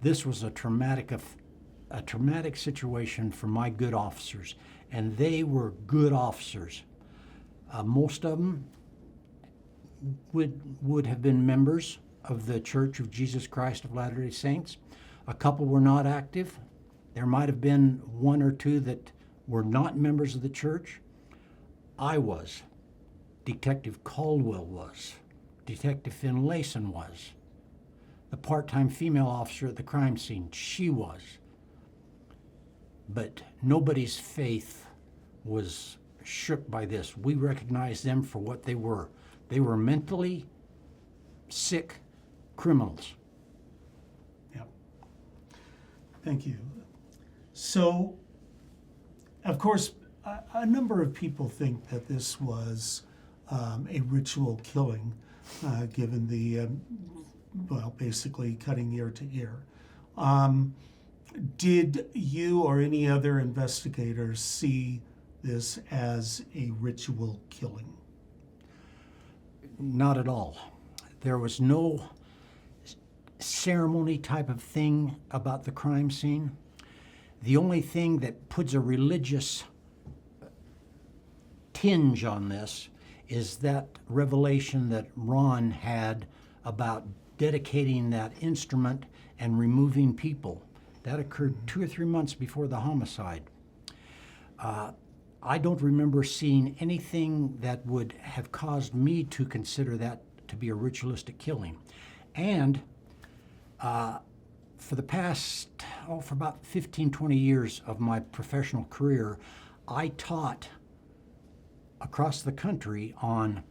This was a traumatic situation for my good officers, and they were good officers. Most of them would have been members of the Church of Jesus Christ of Latter-day Saints. A couple were not active. There might have been one or two that were not members of the church. I was. Detective Caldwell was. Detective Finlayson was. The part-time female officer at the crime scene, she was. But nobody's faith was shook by this. We recognized them for what they were. They were mentally sick criminals. Yeah. Thank you. So, of course, a number of people think that this was a ritual killing, given the, basically cutting ear to ear. Did you or any other investigators see this as a ritual killing? Not at all. There was no ceremony type of thing about the crime scene. The only thing that puts a religious tinge on this is that revelation that Ron had about dedicating that instrument and removing people. That occurred 2 or 3 months before the homicide. I don't remember seeing anything that would have caused me to consider that to be a ritualistic killing. And for the past, for about 15, 20 years of my professional career, I taught across the country on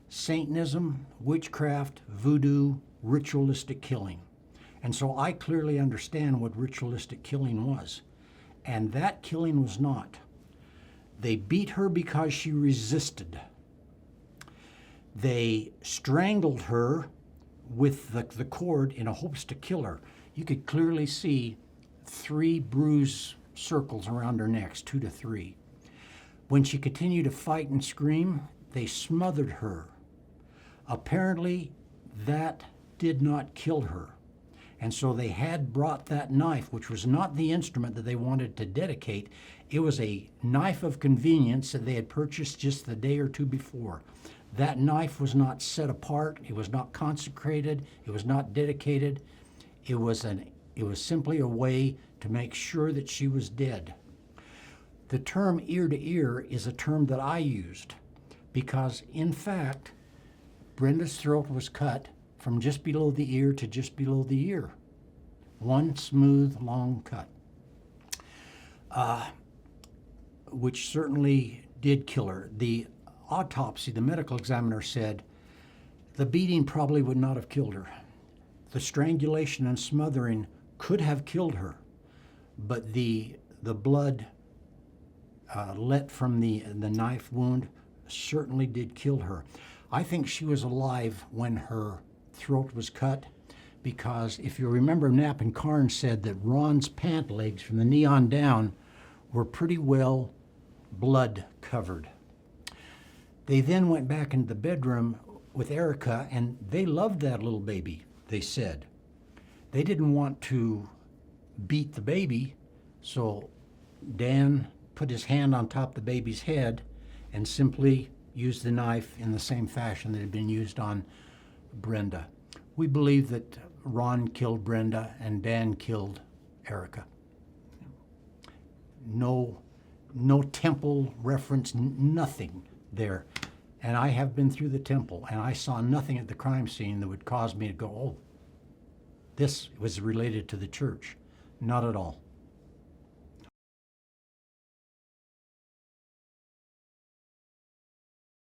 Satanism, witchcraft, voodoo, ritualistic killing. And so I clearly understand what ritualistic killing was. And that killing was not. They beat her because she resisted. They strangled her with the cord in hopes to kill her. You could clearly see 3 bruise circles around her necks, 2 to 3. When she continued to fight and scream, they smothered her. Apparently, that did not kill her. And so they had brought that knife, which was not the instrument that they wanted to dedicate. It was a knife of convenience that they had purchased just the day or two before. That knife was not set apart. It was not consecrated. It was not dedicated. It was simply a way to make sure that she was dead. The term ear to ear is a term that I used because, in fact, Brenda's throat was cut from just below the ear to just below the ear. One smooth, long cut, which certainly did kill her. The autopsy, the medical examiner said, the beating probably would not have killed her. The strangulation and smothering could have killed her, but the blood let from the knife wound certainly did kill her. I think she was alive when her throat was cut, because if you remember, Knapp and Carnes said that Ron's pant legs from the knee on down were pretty well blood covered. They then went back into the bedroom with Erica, and they loved that little baby, they said. They didn't want to beat the baby, so Dan put his hand on top of the baby's head and simply used the knife in the same fashion that had been used on Brenda. We believe that Ron killed Brenda and Dan killed Erica. No temple reference, nothing there. And I have been through the temple, and I saw nothing at the crime scene that would cause me to go, oh, this was related to the church. Not at all.